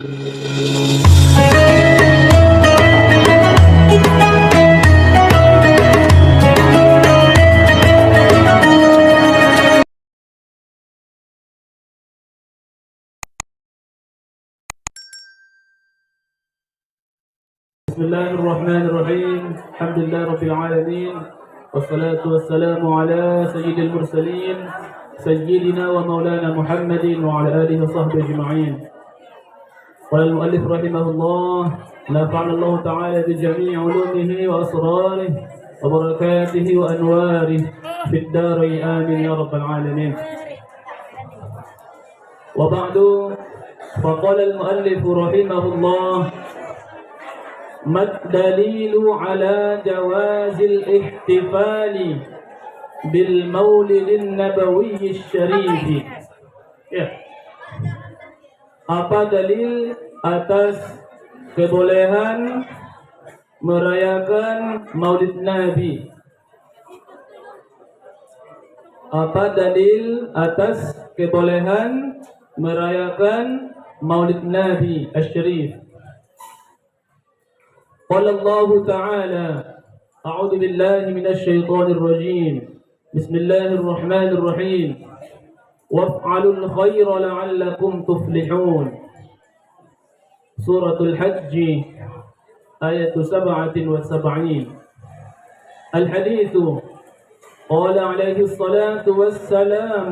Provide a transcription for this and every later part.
Bismillahirrahmanirrahim. Alhamdulillah Rabbil Alamin. Wassalatu wassalamu ala sayyidil mursalin Sayyidina wa maulana Muhammadin wa ala alihi wa sahbihi ajma'in. Qala al-muallif rahimahullah, nafa'ana Allah ta'ala bi jami' ulumihi wa asrarihi wa barakatihi wa anwarihi fid darain amin ya rabbal alamin. Wa ba'du, faqala al-muallif rahimahullah, ما الدليل على جواز الاحتفال بالمولد النبوي الشريف? Ya. Apa dalil atas kebolehan merayakan Maulid Nabi? Apa dalil atas kebolehan merayakan Maulid Nabi Asy-Syarif? قال الله تعالى: أعوذ بالله من الشيطان الرجيم بسم الله الرحمن الرحيم وافعلوا الخير لعلكم تفلحون. سورة الحج آية 77. الحديث: قال عليه الصلاة والسلام: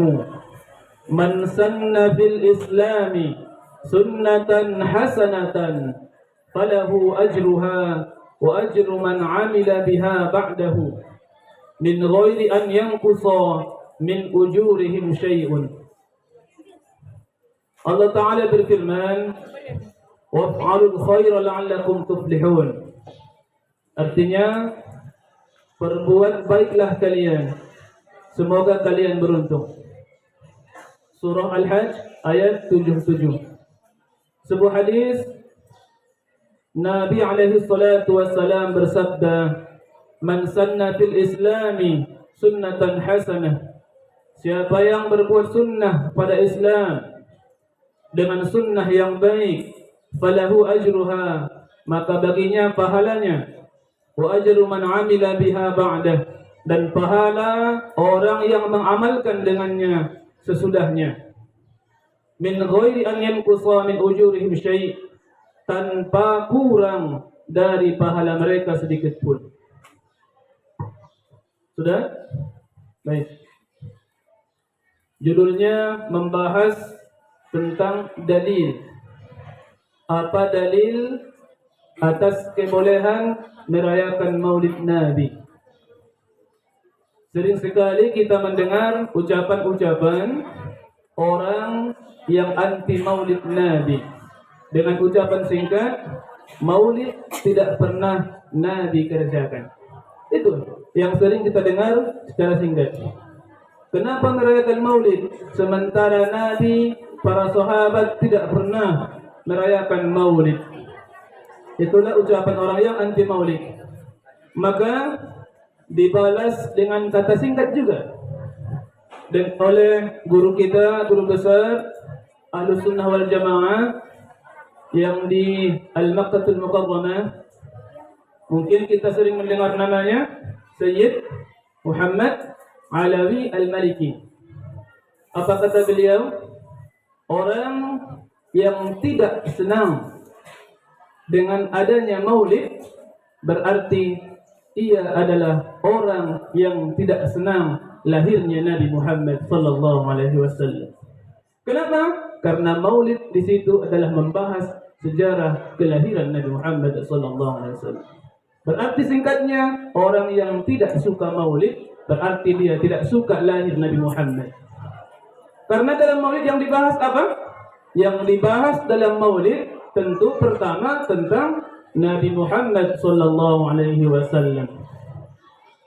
من سن في الإسلام سنة حسنة فله أجرها وأجر من عمل بها بعده من غير أن ينقص من أجورهم شيء. Allah Ta'ala berfirman, وَافْعَلُوا الْخَيْرَ لَعَلَّكُمْ تُفْلِحُونَ. Artinya, perbuat baiklah kalian, semoga kalian beruntung. Surah Al-Hajj ayat 77. Sebuah hadis Nabi alaihi salatu wassalam bersabda, "Man sanna fil islami sunnatan hasanah." Siapa yang berbuat sunnah pada Islam dengan sunnah yang baik, falahu ajruha, maka baginya pahalanya, wa ajru man amila biha ba'dah, dan pahala orang yang mengamalkan dengannya sesudahnya. Min ghairi an yanqusa min ujurihim syai', tanpa kurang dari pahala mereka sedikit pun. Sudah? Baik. Judulnya membahas tentang dalil. Apa dalil atas kebolehan merayakan Maulid Nabi? Sering sekali kita mendengar ucapan-ucapan orang yang anti Maulid Nabi. Dengan ucapan singkat, Maulid tidak pernah Nabi kerjakan. Itu yang sering kita dengar secara singkat. Kenapa merayakan Maulid sementara Nabi, para sahabat tidak pernah merayakan Maulid? Itulah ucapan orang yang anti Maulid. Maka dibalas dengan kata singkat juga. Dan oleh guru kita, guru besar Ahlus Sunnah wal Jamaah yang di Al-Makkahul Mukarramah, mungkin kita sering mendengar namanya, Sayyid Muhammad Alawi Al-Maliki. Apa kata beliau? Orang yang tidak senang dengan adanya Maulid berarti ia adalah orang yang tidak senang lahirnya Nabi Muhammad sallallahu alaihi wasallam. Kenapa? Karena Maulid di situ adalah membahas sejarah kelahiran Nabi Muhammad sallallahu alaihi wasallam. Berarti singkatnya, orang yang tidak suka Maulid berarti dia tidak suka lahir Nabi Muhammad. Karena dalam Maulid yang dibahas apa? Yang dibahas dalam Maulid tentu pertama tentang Nabi Muhammad sallallahu alaihi wasallam.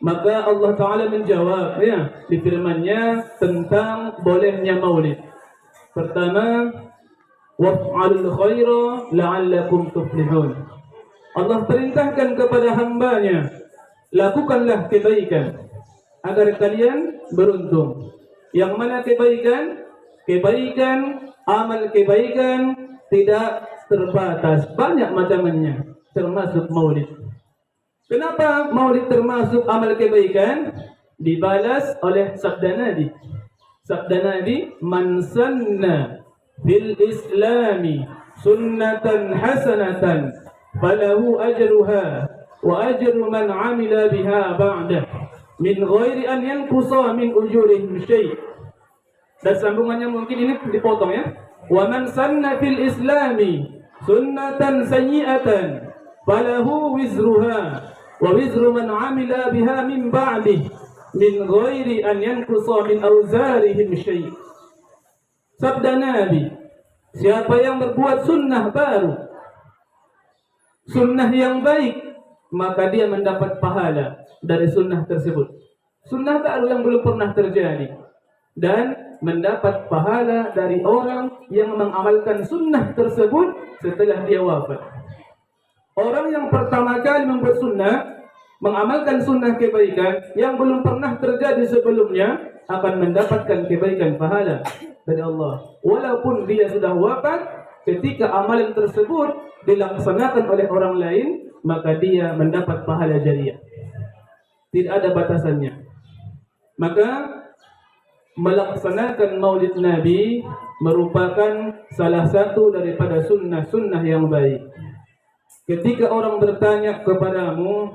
Maka Allah Ta'ala menjawab di firman-Nya tentang bolehnya Maulid. Pertama, waf'alul khaira la'allakum tuflihun. Allah perintahkan kepada hamba-Nya, lakukanlah kebaikan agar kalian beruntung. Yang mana kebaikan? Kebaikan, amal kebaikan tidak terbatas, banyak macamnya, termasuk maulid. Kenapa maulid termasuk amal kebaikan? Dibalas oleh sabda Nabi. Sabda Nabi, "Man sanna bil islami sunnatan hasanatan falahu ajruha wa ajru man amila biha ba'dah min ghairi an yanqusa min ujurihim syai'." Dan sambungannya mungkin ini dipotong ya. "Wa man sanna fil islami sunnatan sayyi'atan falahu wizruha wa wizru man amila biha min ba'dih min ghairi an yanqusa min awzarihim syai'." Sabda Nabi, siapa yang berbuat sunnah baru, sunnah yang baik, maka dia mendapat pahala dari sunnah tersebut. Sunnah baru yang belum pernah terjadi, dan mendapat pahala dari orang yang mengamalkan sunnah tersebut setelah dia wafat. Orang yang pertama kali membuat sunnah, mengamalkan sunnah kebaikan yang belum pernah terjadi sebelumnya, akan mendapatkan kebaikan pahala dari Allah. Walaupun dia sudah wafat, ketika amalan tersebut dilaksanakan oleh orang lain, maka dia mendapat pahala jariah. Tidak ada batasannya. Maka melaksanakan maulid Nabi merupakan salah satu daripada sunnah-sunnah yang baik. Ketika orang bertanya kepadamu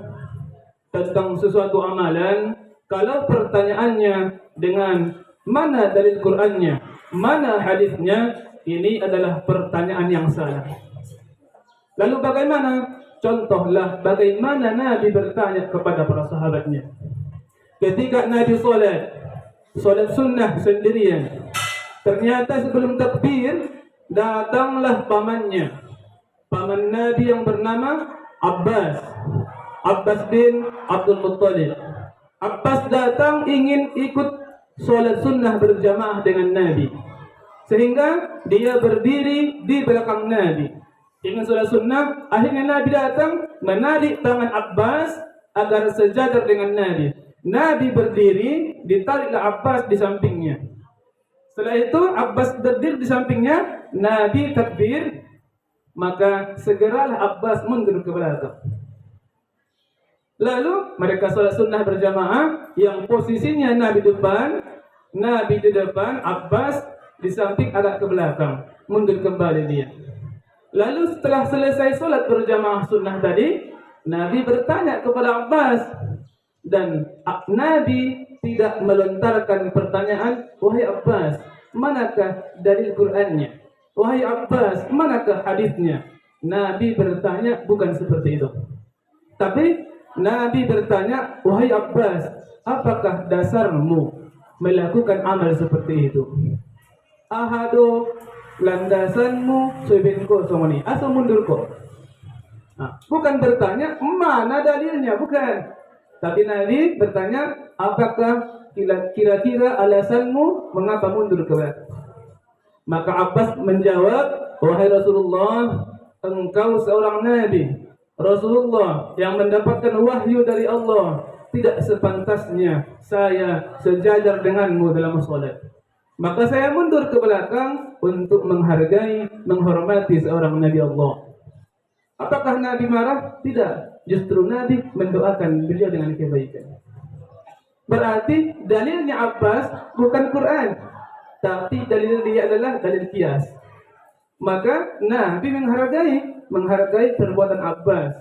tentang sesuatu amalan, kalau pertanyaannya dengan mana dalil Qur'annya, mana hadisnya, ini adalah pertanyaan yang salah. Lalu bagaimana? Contohlah bagaimana Nabi bertanya kepada para sahabatnya. Ketika Nabi solat sunnah sendirian, ternyata sebelum takbir datanglah pamannya, paman Nabi yang bernama Abbas bin Abdul Muttalib. Abbas datang ingin ikut solat sunnah berjamaah dengan Nabi, sehingga dia berdiri di belakang Nabi ingin solat sunnah. Akhirnya Nabi datang menarik tangan Abbas agar sejajar dengan Nabi. Nabi berdiri, ditariklah Abbas di sampingnya. Setelah itu Abbas berdiri di sampingnya, Nabi takbir, maka segeralah Abbas mundur ke belakang. Lalu mereka salat sunnah berjamaah, yang posisinya Nabi di depan, Abbas di samping agak ke belakang, mundur kembali dia. Lalu setelah selesai salat berjamaah sunnah tadi, Nabi bertanya kepada Abbas, dan Nabi tidak melontarkan pertanyaan, "Wahai Abbas, manakah dalil Qur'annya? Wahai Abbas, manakah hadisnya?" Nabi bertanya bukan seperti itu. Tapi Nabi bertanya, "Wahai Abbas, apakah dasarmu melakukan amal seperti itu? Ahado landasanmu sebin kosong ini, asal mundur kok." Bukan bertanya mana dalilnya, bukan. Tapi Nabi bertanya, apakah kira-kira alasanmu mengapa mundur ke belakang? Maka Abbas menjawab, "Wahai Rasulullah, engkau seorang Nabi, Rasulullah yang mendapatkan wahyu dari Allah. Tidak sepantasnya saya sejajar denganmu dalam salat. Maka saya mundur ke belakang untuk menghargai, menghormati seorang Nabi Allah." Apakah Nabi marah? Tidak. Justru Nabi mendoakan beliau dengan kebaikan. Berarti dalilnya Abbas bukan Quran, tapi dalil dia adalah dalil qiyas. Maka Nabi menghargai perbuatan Abbas.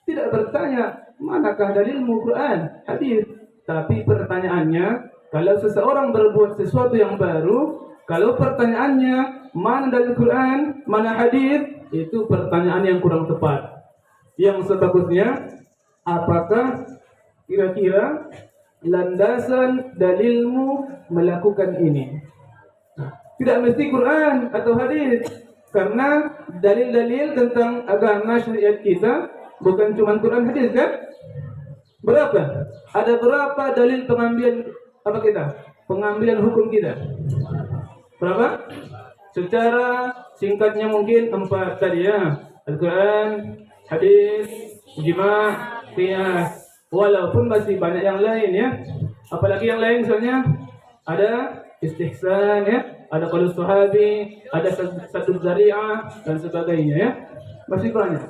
Tidak bertanya, manakah dalilmu Quran, hadis. Tapi pertanyaannya, kalau seseorang berbuat sesuatu yang baru, kalau pertanyaannya mana dalil Quran, mana hadis, itu pertanyaan yang kurang tepat. Yang sebagusnya, apakah kira-kira landasan dalilmu melakukan ini? Tidak mesti Quran atau hadis, karena dalil-dalil tentang agama syariat kita bukan cuma Quran hadis kan? Berapa? Ada berapa dalil pengambilan pengambilan hukum kita? Berapa? Secara singkatnya mungkin 4 tadi ya. Al-Quran, hadis, ijma', qiyas. Walaupun masih banyak yang lain ya. Apalagi yang lain misalnya ada istihsan ya, ada qaulus sahabi, ada sadud zari'ah dan sebagainya ya. Masih banyak.